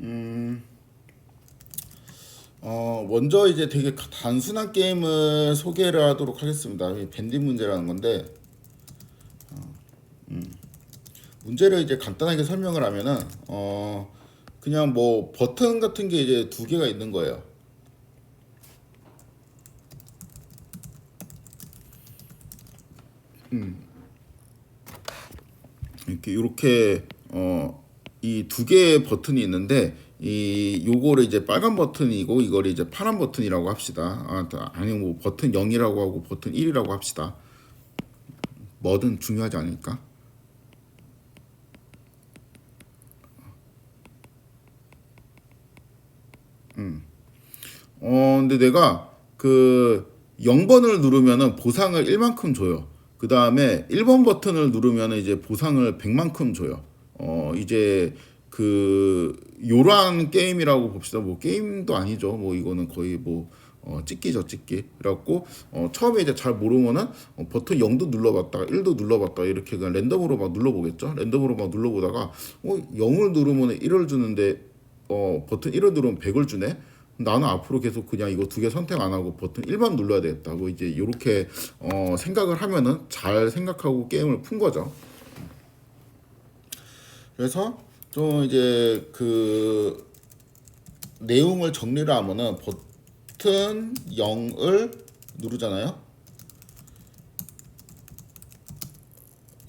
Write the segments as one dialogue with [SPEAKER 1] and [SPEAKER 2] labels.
[SPEAKER 1] 음, 먼저 이제 되게 단순한 게임을 소개를 하도록 하겠습니다. 이 밴딩 문제라는 건데, 문제를 이제 간단하게 설명을 하면은, 그냥 뭐 버튼 같은 게 이제 두 개가 있는 거예요. 이렇게 이 두 개의 버튼이 있는데 이 요거를 이제 빨간 버튼이고 이거를 이제 파란 버튼이라고 합시다. 아니 뭐 버튼 0이라고 하고 버튼 1이라고 합시다. 뭐든 중요하지 않으니까. 근데 내가 그 0번을 누르면은 보상을 1만큼 줘요. 그 다음에 1번 버튼을 누르면은 이제 보상을 100만큼 줘요. 이제 그 요란 게임이라고 봅시다. 뭐 게임도 아니죠. 뭐 이거는 거의 뭐 찍기죠, 찍기. 그래갖고 처음에 이제 잘 모르면은 버튼 0도 눌러봤다가 1도 눌러봤다가 이렇게 그냥 랜덤으로 막 눌러보겠죠. 랜덤으로 막 눌러보다가 0을 누르면 1을 주는데 버튼 1을 누르면 100을 주네. 나는 앞으로 계속 그냥 이거 두 개 선택 안 하고 버튼 1만 눌러야 되겠다. 고 이제 이렇게 생각을 하면은 잘 생각하고 게임을 푼 거죠. 그래서 좀 이제 그 내용을 정리를 하면은 버튼 0을 누르잖아요.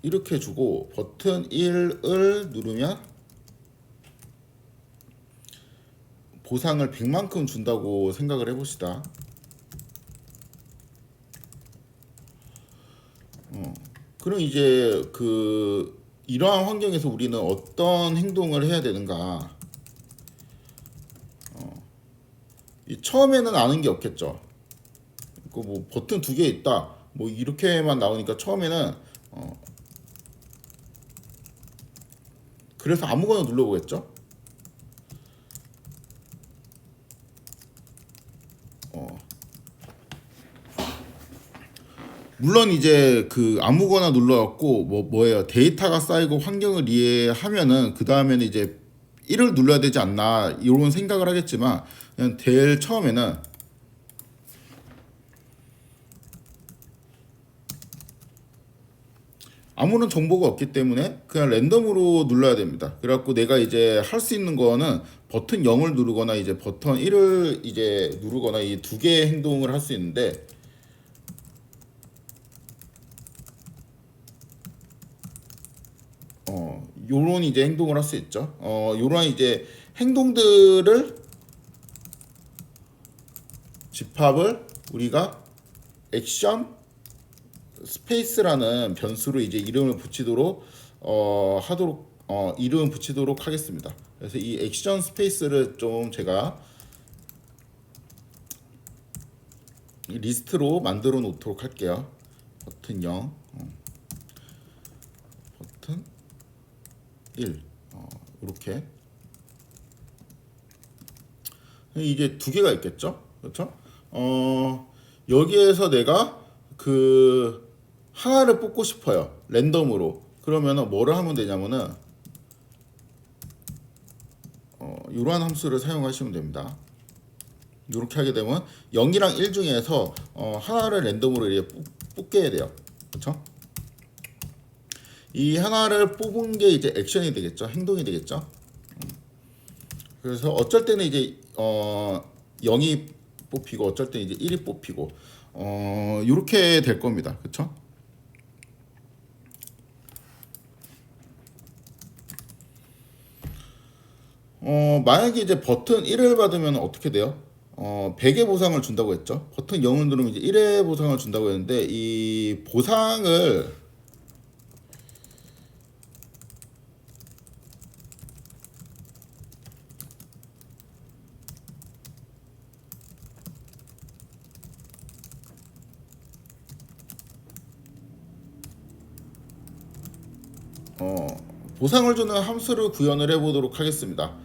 [SPEAKER 1] 이렇게 주고 버튼 1을 누르면 보상을 100만큼 준다고 생각을 해봅시다. 그럼 이제 그 이러한 환경에서 우리는 어떤 행동을 해야 되는가? 처음에는 아는 게 없겠죠. 그 뭐 버튼 두 개 있다. 뭐 이렇게만 나오니까 처음에는 그래서 아무거나 눌러보겠죠. 물론 이제 그 아무거나 눌러갖고 뭐예요 데이터가 쌓이고 환경을 이해하면은 그 다음에는 이제 1을 눌러야 되지 않나 이런 생각을 하겠지만 그냥 제일 처음에는 아무런 정보가 없기 때문에 그냥 랜덤으로 눌러야 됩니다. 그래갖고 내가 이제 할 수 있는 거는 버튼 0을 누르거나 이제 버튼 1을 이제 누르거나 이 두 개의 행동을 할 수 있는데 요런 이제 행동을 할 수 있죠. 요런 이제 행동들을 집합을 우리가 액션 스페이스라는 변수로 이제 이름을 붙이도록 하도록 이름을 붙이도록 하겠습니다. 그래서 이 액션 스페이스를 좀 제가 리스트로 만들어 놓도록 할게요. 버튼 0, 버튼 1 이렇게 이게 두 개가 있겠죠, 그렇죠? 여기에서 내가 그 하나를 뽑고 싶어요, 랜덤으로. 그러면은 뭐를 하면 되냐면은 이러한 함수를 사용하시면 됩니다. 이렇게 하게 되면 0이랑 1 중에서 하나를 랜덤으로 이렇게 뽑게 해야 돼요, 그렇죠? 이 하나를 뽑은 게 이제 액션이 되겠죠, 행동이 되겠죠. 그래서 어쩔 때는 이제 0이 뽑히고 어쩔 때는 이제 1이 뽑히고 이렇게 될 겁니다, 그렇죠? 만약에 이제 버튼 1을 받으면 어떻게 돼요? 100의 보상을 준다고 했죠. 버튼 0을 누르면 이제 1의 보상을 준다고 했는데 이 보상을 보상을 주는 함수를 구현을 해보도록 하겠습니다.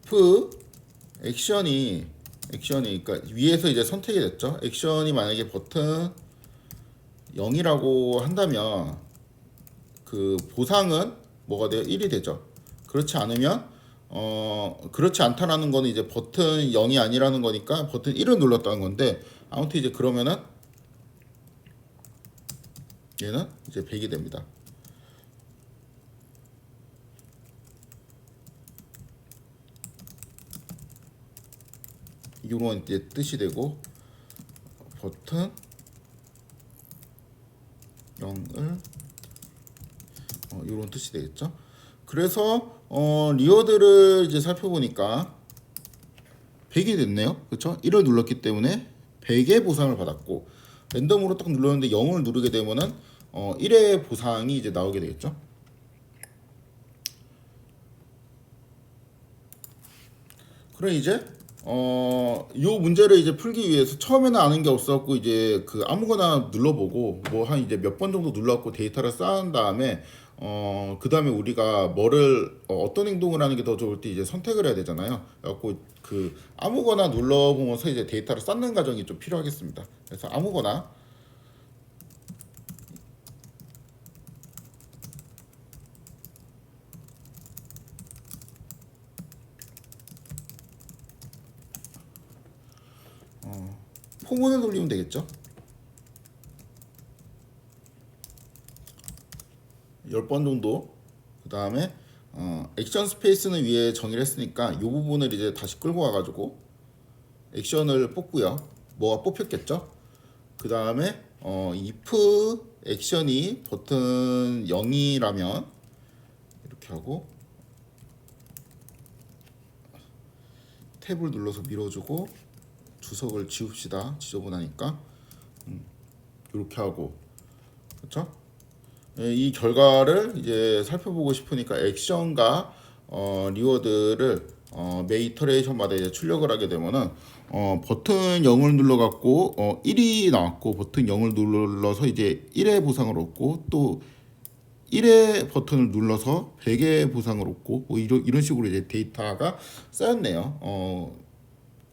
[SPEAKER 1] if 액션이 그러니까 위에서 이제 선택이 됐죠. 액션이 만약에 버튼 0이라고 한다면 그 보상은 뭐가 돼요? 1이 되죠. 그렇지 않으면 그렇지 않다라는 거는 이제 버튼 0이 아니라는 거니까 버튼 1을 눌렀다는 건데, 아무튼 이제 그러면은 얘는 이제 100이 됩니다. 요런 이제 뜻이 되고, 버튼 0을 요런 뜻이 되겠죠. 그래서 리워드를 이제 살펴보니까 100이 됐네요. 그렇죠? 1을 눌렀기 때문에 100의 보상을 받았고, 랜덤으로 딱 눌렀는데 0을 누르게 되면은 1의 보상이 이제 나오게 되겠죠. 그럼 이제 요 문제를 이제 풀기 위해서 처음에는 아는 게 없었고, 이제 그 아무거나 눌러보고 뭐 한 이제 몇 번 정도 눌러갖고 데이터를 쌓은 다음에 그 다음에 우리가 뭐를 어떤 행동을 하는 게 더 좋을지 이제 선택을 해야 되잖아요. 그래갖고 그 아무거나 눌러보면서 이제 데이터를 쌓는 과정이 좀 필요하겠습니다. 그래서 아무거나 포문을 돌리면 되겠죠. 10번 정도. 그 다음에 액션 스페이스는 위에 정의를 했으니까 이 부분을 이제 다시 끌고 와가지고 액션을 뽑고요. 뭐가 뽑혔겠죠. 그 다음에 if 액션이 버튼 0이라면 이렇게 하고 탭을 눌러서 밀어주고 주석을 지웁시다. 지저분하니까 이렇게 하고, 그렇죠? 이 결과를 이제 살펴보고 싶으니까 액션과 리워드를 매 이터레이션마다 이제 출력을 하게 되면은 버튼 0을 눌러 갖고 1이 나왔고, 버튼 0을 눌러서 이제 1의 보상을 얻고, 또 1의 버튼을 눌러서 100의 보상을 얻고, 뭐 이런 식으로 이제 데이터가 쌓였네요.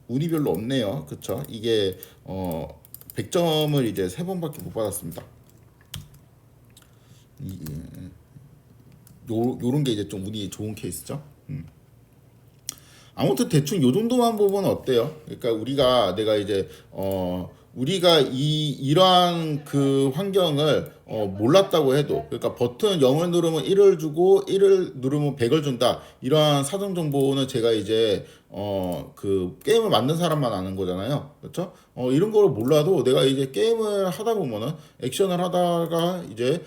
[SPEAKER 1] 운이 별로 없네요. 그쵸? 이게 100점을 이제 3번밖에 못 받았습니다. 요런 게 이제 좀 운이 좋은 케이스죠. 아무튼 대충 요 정도만 보면 어때요? 그러니까 내가 이제 우리가 이러한 그 환경을 몰랐다고 해도, 그러니까 버튼 0을 누르면 1을 주고 1을 누르면 100을 준다, 이러한 사전 정보는 제가 이제 그 게임을 만든 사람만 아는 거잖아요. 그렇죠? 이런 걸 몰라도 내가 이제 게임을 하다 보면은, 액션을 하다가 이제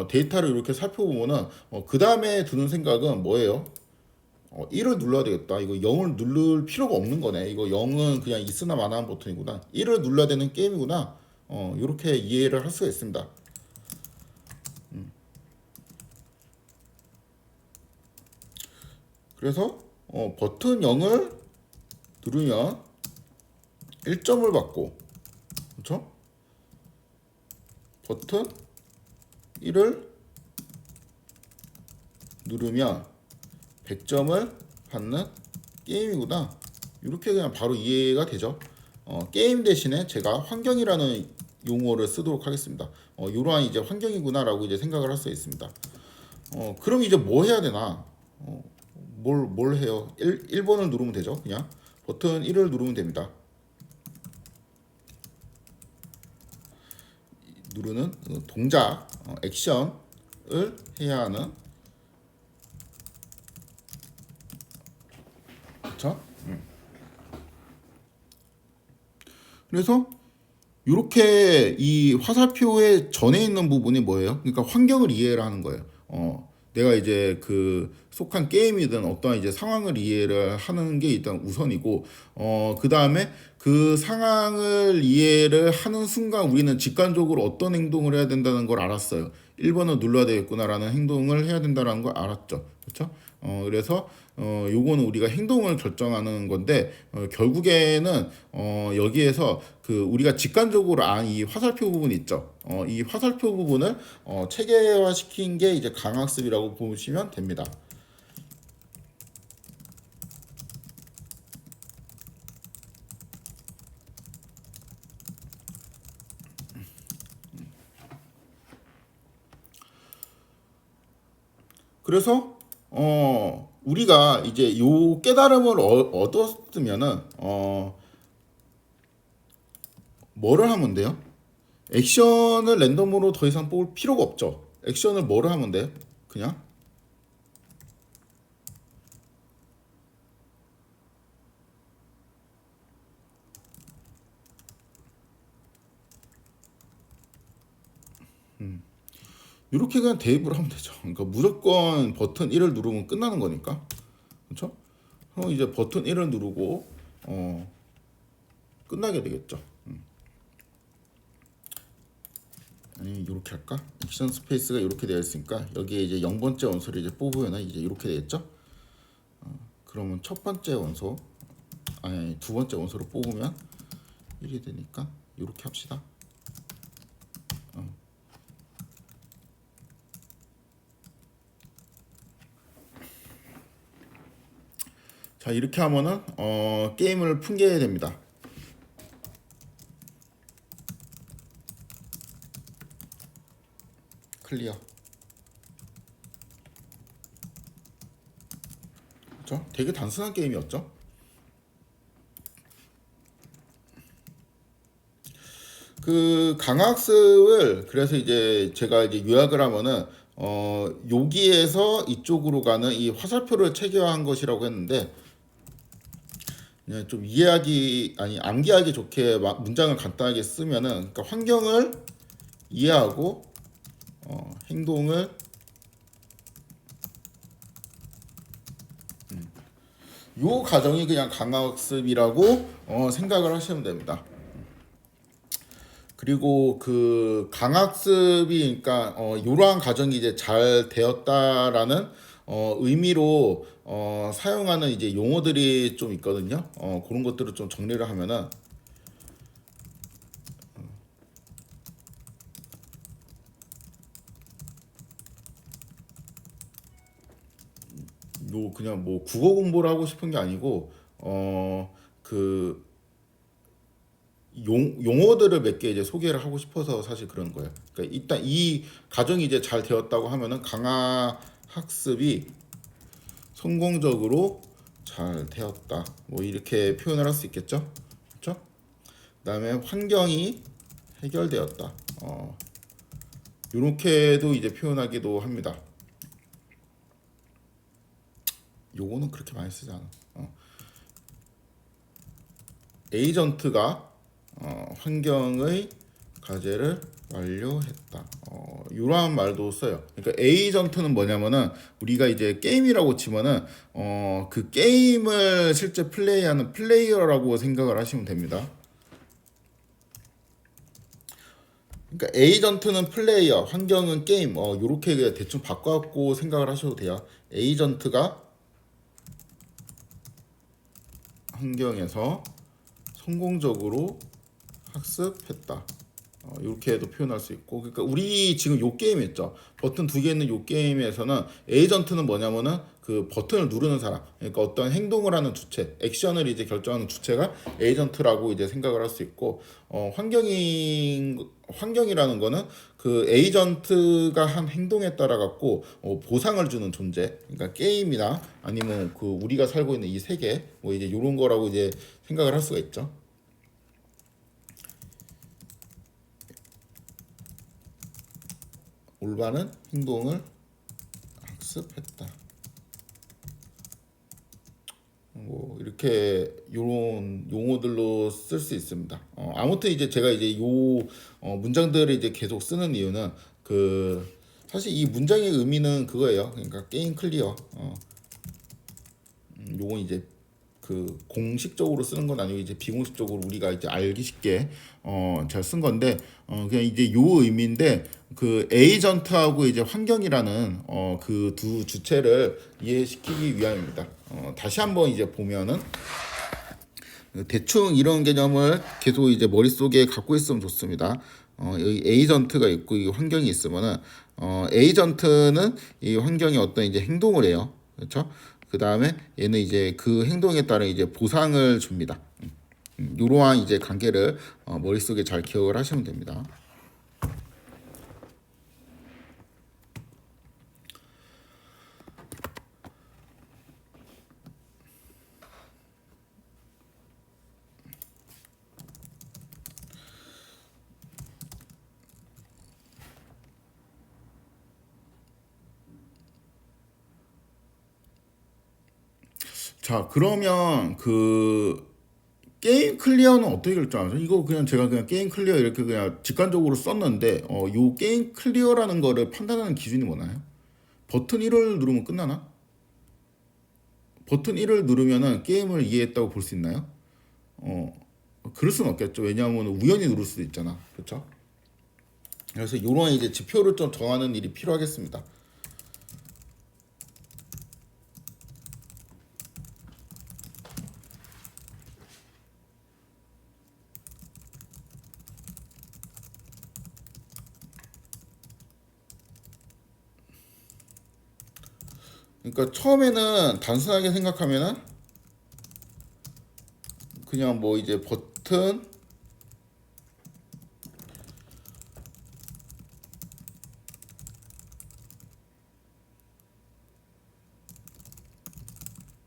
[SPEAKER 1] 데이터를 이렇게 살펴보면은 그 다음에 드는 생각은 뭐예요? 1을 눌러야 되겠다. 이거 0을 누를 필요가 없는 거네. 이거 0은 그냥 있으나 마나한 버튼이구나. 1을 눌러야 되는 게임이구나. 이렇게 이해를 할 수가 있습니다. 그래서 버튼 0을 누르면 1점을 받고, 그렇죠? 버튼 1을 누르면 100점을 받는 게임이구나. 이렇게 그냥 바로 이해가 되죠. 게임 대신에 제가 환경이라는 용어를 쓰도록 하겠습니다. 이러한 이제 환경이구나라고 이제 생각을 할 수 있습니다. 그럼 이제 뭐 해야 되나? 뭘 해요? 1번을 누르면 되죠. 그냥 버튼 1을 누르면 됩니다. 누르는 동작, 액션을 해야 하는, 그렇죠? 그래서 이렇게 이 화살표의 전에 있는 부분이 뭐예요? 그러니까 환경을 이해를 하는 거예요. 내가 이제 그 속한 게임이든 어떤 이제 상황을 이해를 하는 게 일단 우선이고, 그 다음에 그 상황을 이해를 하는 순간 우리는 직관적으로 어떤 행동을 해야 된다는 걸 알았어요. 1번을 눌러야 되겠구나라는 행동을 해야 된다는 걸 알았죠. 그렇죠? 그래서 요거는 우리가 행동을 결정하는 건데, 결국에는 여기에서 그 우리가 직관적으로 안 이 화살표 부분 있죠. 이 화살표 부분을 체계화 시킨 게 이제 강학습이라고 보시면 됩니다. 그래서 우리가 이제 요 깨달음을 얻었으면은 뭐를 하면 돼요? 액션을 랜덤으로 더 이상 뽑을 필요가 없죠. 액션을 뭐를 하면 돼? 그냥 이렇게 그냥 대입을 하면 되죠. 그러니까 무조건 버튼 1을 누르면 끝나는 거니까. 그렇죠? 그럼 이제 버튼 1을 누르고 끝나게 되겠죠. 아니 이렇게 할까? 액션 스페이스가 이렇게 되어 있으니까 여기에 이제 0번째 원소를 이제 뽑으면 이제 이렇게 되겠죠? 그러면 첫 번째 원소 아니 두 번째 원소를 뽑으면 1이 되니까 이렇게 합시다. 자 이렇게 하면은 게임을 풍기게 됩니다. 클리어. 그렇죠? 되게 단순한 게임이었죠. 그 강학습을 그래서 이제 제가 이제 요약을 하면은 여기에서 이쪽으로 가는 이 화살표를 체계화한 것이라고 했는데 그냥 좀 이해하기 아니 암기하기 좋게 문장을 간단하게 쓰면은 그러니까 환경을 이해하고 행동을 요 과정이 그냥 강학습이라고 생각을 하시면 됩니다. 그리고 그 강학습이 그러니까 이러한 과정이 이제 잘 되었다라는 의미로 사용하는 이제 용어들이 좀 있거든요. 그런 것들을 좀 정리를 하면은 요 그냥 뭐 국어 공부를 하고 싶은 게 아니고 그 용어들을 몇 개 이제 소개를 하고 싶어서 사실 그런 거예요. 그러니까 일단 이 과정이 이제 잘 되었다고 하면은 강화 학습이 성공적으로 잘 되었다. 뭐 이렇게 표현을 할 수 있겠죠. 그렇죠? 그다음에 환경이 해결되었다. 이렇게도 이제 표현하기도 합니다. 요거는 그렇게 많이 쓰지 않아. 에이전트가 환경의 과제를 완료했다. 이러한 말도 써요. 그러니까 에이전트는 뭐냐면은 우리가 이제 게임이라고 치면은 그 게임을 실제 플레이하는 플레이어라고 생각을 하시면 됩니다. 그러니까 에이전트는 플레이어, 환경은 게임. 요렇게 대충 바꿔갖고 생각을 하셔도 돼요. 에이전트가 환경에서 성공적으로 학습했다. 이렇게도 표현할 수 있고, 그러니까 우리 지금 요 게임 있죠. 버튼 두 개 있는 요 게임에서는 에이전트는 뭐냐면은 그 버튼을 누르는 사람, 그러니까 어떤 행동을 하는 주체, 액션을 이제 결정하는 주체가 에이전트라고 이제 생각을 할 수 있고, 환경이라는 거는 그 에이전트가 한 행동에 따라 갖고 보상을 주는 존재, 그러니까 게임이나 아니면 그 우리가 살고 있는 이 세계, 뭐 이제 요런 거라고 이제 생각을 할 수가 있죠. 올바른 행동을 학습했다. 뭐 이렇게 요런 용어들로 쓸 수 있습니다. 아무튼 이제 제가 이제 요 문장들을 이제 계속 쓰는 이유는 그 사실 이 문장의 의미는 그거예요. 그러니까 게임 클리어. 요건 이제 그 공식적으로 쓰는 건 아니고 이제 비공식적으로 우리가 이제 알기 쉽게 잘 쓴 건데 그냥 이제 요 의미인데 그 에이전트하고 이제 환경이라는 그 두 주체를 이해시키기 위함입니다. 다시 한번 이제 보면은 대충 이런 개념을 계속 이제 머릿속에 갖고 있으면 좋습니다. 여기 에이전트가 있고 이 환경이 있으면은 에이전트는 이 환경에 어떤 이제 행동을 해요. 그렇죠? 그 다음에 얘는 이제 그 행동에 따른 이제 보상을 줍니다. 이러한 이제 관계를 머릿속에 잘 기억을 하시면 됩니다. 자, 그러면 그 게임 클리어는 어떻게 결정하죠? 이거 그냥 제가 그냥 게임 클리어 이렇게 그냥 직관적으로 썼는데 요 게임 클리어라는 거를 판단하는 기준이 뭐나요? 버튼 1을 누르면 끝나나? 버튼 1을 누르면은 게임을 이해했다고 볼 수 있나요? 어, 그럴 수는 없겠죠. 왜냐하면 우연히 누를 수도 있잖아. 그렇죠? 그래서 이런 이제 지표를 좀 정하는 일이 필요하겠습니다. 그러니까 처음에는 단순하게 생각하면은 그냥 뭐 이제 버튼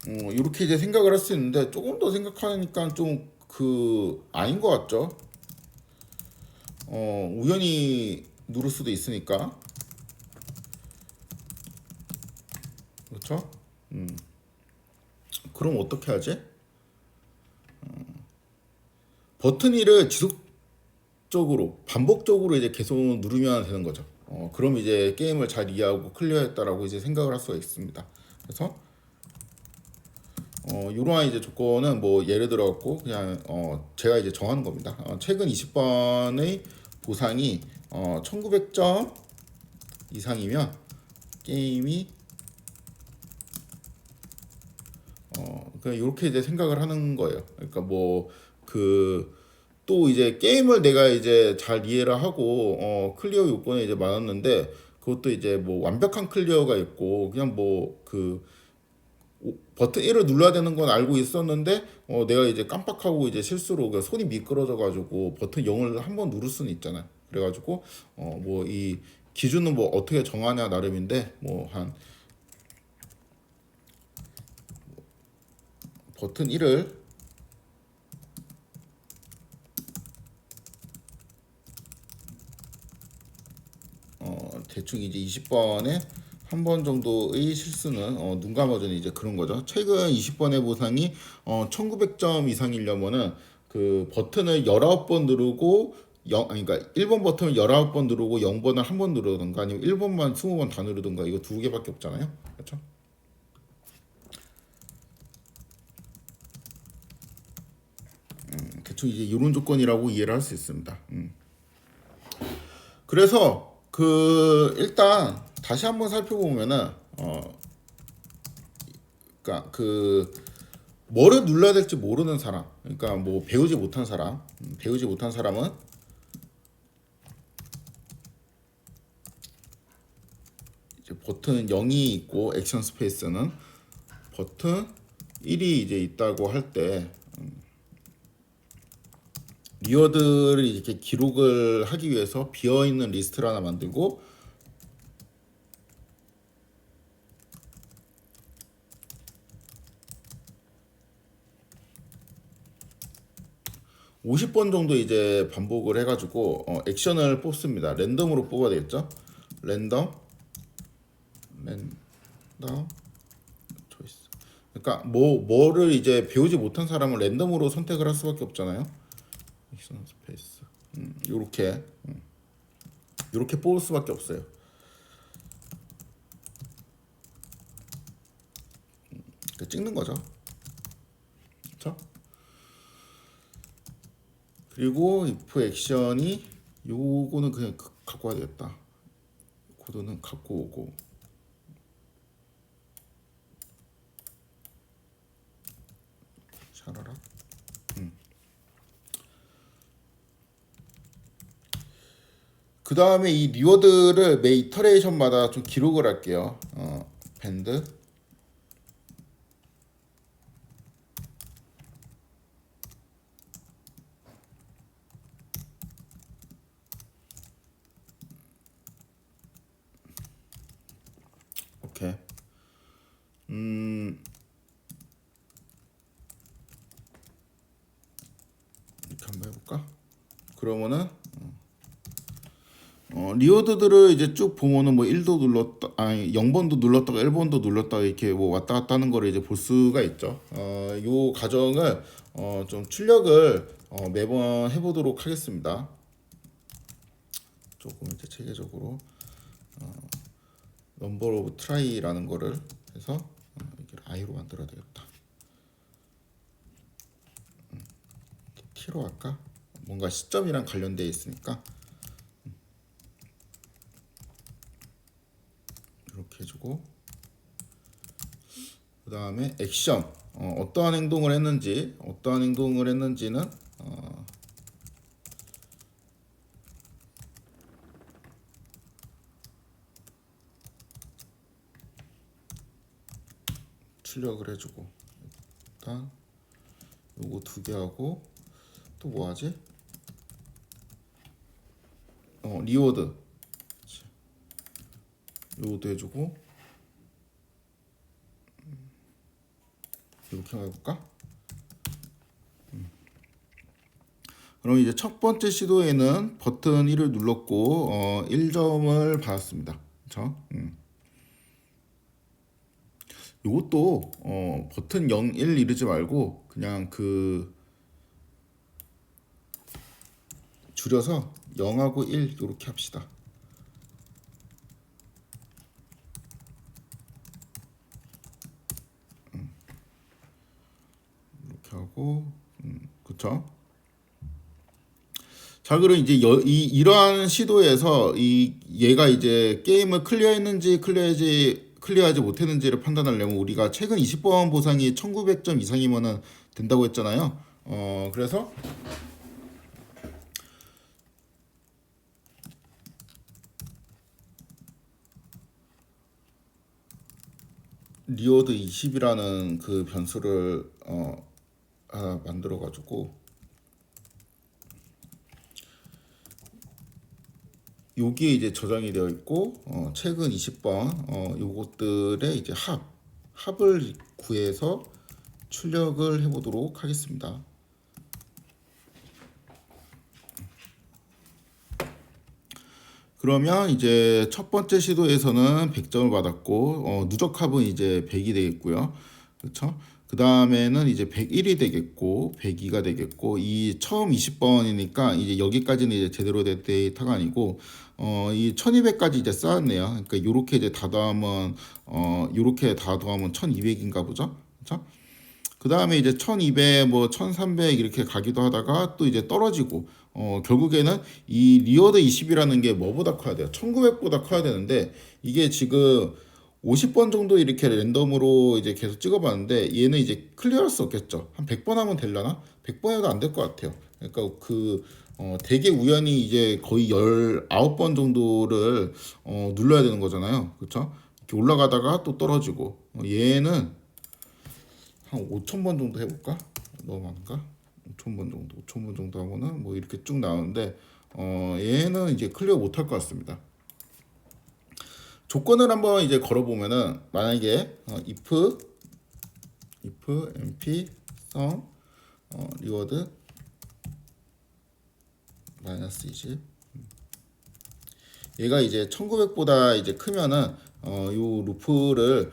[SPEAKER 1] 이렇게 이제 생각을 할 수 있는데 조금 더 생각하니까 좀 그 아닌 것 같죠? 우연히 누를 수도 있으니까 그렇죠? 그럼 어떻게 하지? 버튼 1을 지속적으로 반복적으로 이제 계속 누르면 되는 거죠. 그럼 이제 게임을 잘 이해하고 클리어했다라고 이제 생각을 할 수가 있습니다. 그래서 이러한 이제 조건은 뭐 예를 들어 갖고 그냥 제가 이제 정하는 겁니다. 최근 20번의 보상이 1900점 이상이면 게임이 그냥 이렇게 이제 생각을 하는 거예요. 그러니까 뭐 그 또 이제 게임을 내가 이제 잘 이해를 하고 클리어 요건이 이제 많았는데 그것도 이제 뭐 완벽한 클리어가 있고 그냥 뭐 그 버튼 1을 눌러야 되는 건 알고 있었는데 내가 이제 깜빡하고 이제 실수로 그 손이 미끄러져 가지고 버튼 0을 한번 누를 수는 있잖아요. 그래 가지고 뭐 이 기준은 뭐 어떻게 정하냐 나름인데 뭐 한 버튼 1을 대충 이제 20번에 한 번 정도의 실수는 눈 감아주는 이제 그런 거죠. 최근 20번의 보상이 1900점 이상이려면은 그 버튼을 19번 누르고 아니 그러니까 1번 버튼을 19번 누르고 0번을 한 번 누르든가 아니면 1번만 20번 다 누르든가 이거 두 개밖에 없잖아요. 그렇죠? 대충 이제 이런 조건이라고 이해를 할 수 있습니다. 그래서 그 일단 다시 한번 살펴보면은 그러니까 그 뭐를 눌러야 될지 모르는 사람, 그러니까 뭐 배우지 못한 사람, 배우지 못한 사람은 이제 버튼 0이 있고 액션 스페이스는 버튼 1이 이제 있다고 할 때 리워드를 이렇게 기록을 하기 위해서 비어 있는 리스트를 하나 만들고 (50번) 정도 이제 반복을 해가지고 액션을 뽑습니다. 랜덤으로 뽑아야 되겠죠? 랜덤, 랜덤 초이스. 그러니까 뭐를 이제 배우지 못한 사람은 랜덤으로 선택을 할 수밖에 없잖아요. 액션 스페이스. 요렇게 뽑을 수밖에 없어요. 그러니까 찍는 거죠. 그렇죠? 그리고 if 액션이 요거는 그냥 갖고 와야 되겠다. 코드는 갖고 오고 샤라라. 그 다음에 이 리워드를 매 이터레이션마다 좀 기록을 할게요. 밴드 오케이. 이렇게 한번 해볼까? 그러면은 리워드들을 이제 쭉 보면은 뭐 1도 눌렀다, 아니 0번도 눌렀다가 1번도 눌렀다가 이렇게 뭐 왔다 갔다 하는 거를 이제 볼 수가 있죠. 요 과정을 좀 출력을 매번 해보도록 하겠습니다. 조금 이제 체계적으로 넘버 오브 트라이라는 거를 해서 이렇게 i로 만들어야 되겠다. t로 할까? 뭔가 시점이랑 관련되어 있으니까 이렇게 해주고, 그 다음에 액션, 어떠한 행동을 했는지는 출력을 해주고, 일단 요거 2개 하고, 또 뭐 하지? 리워드 요것도 해주고, 이렇게 해볼까? 그럼 이제 첫 번째 시도에는 버튼 1을 눌렀고 1점을 받았습니다. 그렇죠? 요것도 버튼 0, 1 이르지 말고 그냥 그 줄여서 0하고 1 이렇게 합시다. 이렇게 하고 그쵸? 자, 그럼 이제 이러한 시도에서 얘가 이제 게임을 클리어하지 못했는지를 판단하려면 우리가 최근 20번 보상이 1900점 이상이면은 된다고 했잖아요. 그래서 리워드 20이라는 그 변수를 하나 만들어 가지고 여기에 이제 저장이 되어 있고 최근 20번 요것들의 이제 합을 구해서 출력을 해보도록 하겠습니다. 그러면 이제 첫 번째 시도에서는 100점을 받았고 누적 합은 이제 100이 되겠고요. 그렇죠? 그 다음에는 이제 101이 되겠고 102가 되겠고, 이 처음 20번이니까 이제 여기까지는 이제 제대로 된 데이터가 아니고 이 1200까지 이제 쌓았네요. 그러니까 요렇게 이제 다 더하면 요렇게 다 더하면 1200인가 보죠. 그렇죠? 그 다음에 이제 1200, 뭐 1300 이렇게 가기도 하다가 또 이제 떨어지고, 결국에는 이 리워드 20이라는 게 뭐보다 커야 돼요? 1900보다 커야 되는데, 이게 지금 50번 정도 이렇게 랜덤으로 이제 계속 찍어봤는데, 얘는 이제 클리어할 수 없겠죠. 한 100번 하면 되려나? 100번 해도 안 될 것 같아요. 그러니까 되게 우연히 이제 거의 19번 정도를 눌러야 되는 거잖아요. 그렇죠? 이렇게 올라가다가 또 떨어지고, 얘는 한 5,000번 정도 해볼까? 너무 많은가? 5,000번 정도 하면은 뭐 이렇게 쭉 나오는데 얘는 이제 클리어 못할 것 같습니다. 조건을 한번 이제 걸어보면은, 만약에 if mp sum reward -20, 얘가 이제 1900보다 이제 크면은 요 루프를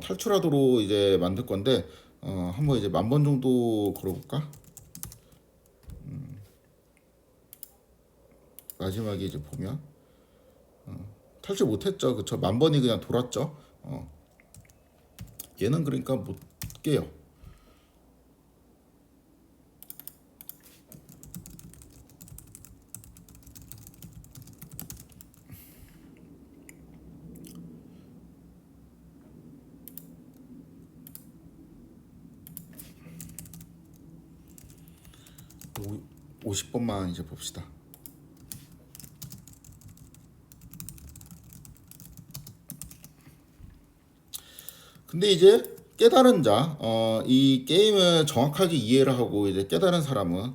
[SPEAKER 1] 탈출하도록 이제 만들 건데, 한번 이제 10,000번 정도 걸어볼까? 마지막에 이제 보면 탈출 못했죠, 그쵸? 10,000번이 그냥 돌았죠. 얘는 그러니까 못 깨요. 오, 50번만 이제 봅시다. 근데 이제 깨달은 자, 이 게임을 정확하게 이해를 하고 이제 깨달은 사람은,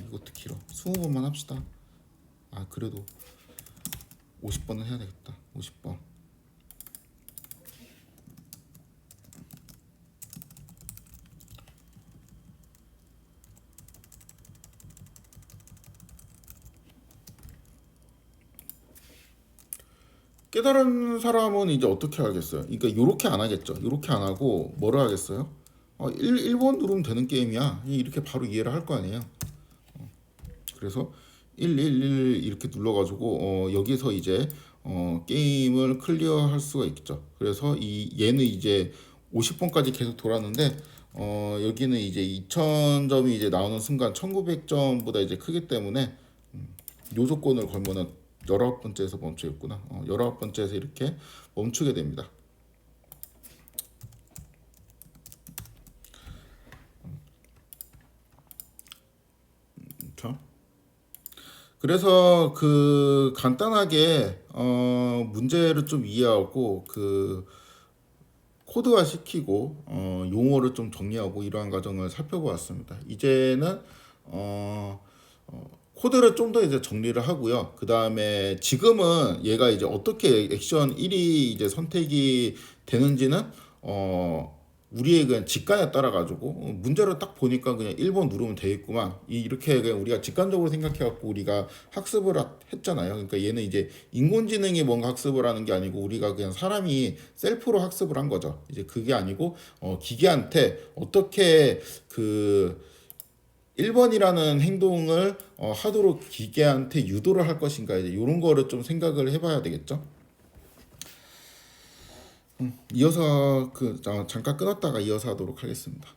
[SPEAKER 1] 이것도 길어. 20번만 합시다. 그래도 50번은 해야 되겠다. 50번. 깨달은 사람은 이제 어떻게 하겠어요? 그러니까 요렇게 안 하겠죠. 요렇게 안 하고 뭐를 하겠어요? 1번 누르면 되는 게임이야. 이렇게 바로 이해를 할 거 아니에요. 그래서 111 이렇게 눌러가지고 여기서 이제 게임을 클리어할 수가 있죠. 그래서 이 얘는 이제 50번까지 계속 돌았는데 여기는 이제 2000점이 이제 나오는 순간 1900점보다 이제 크기 때문에 요 조건을 걸면은 19번째에서 멈추겠구나. 19번째에서 이렇게 멈추게 됩니다. 자, 그래서 그 간단하게 문제를 좀 이해하고 그 코드화 시키고 용어를 좀 정리하고 이러한 과정을 살펴보았습니다. 이제는 코드를 좀 더 이제 정리를 하고요. 그 다음에 지금은 얘가 이제 어떻게 액션 1이 이제 선택이 되는지는 우리의 그냥 직관에 따라 가지고 문제를 딱 보니까 그냥 1번 누르면 되겠구만. 이렇게 그냥 우리가 직관적으로 생각해 갖고 우리가 학습을 했잖아요. 그러니까 얘는 이제 인공지능이 뭔가 학습을 하는 게 아니고 우리가 그냥 사람이 셀프로 학습을 한 거죠. 이제 그게 아니고 기계한테 어떻게 그 1번이라는 행동을 하도록 기계한테 유도를 할 것인가 이제 이런 거를 좀 생각을 해봐야 되겠죠. 이어서 잠깐 끊었다가 이어서 하도록 하겠습니다.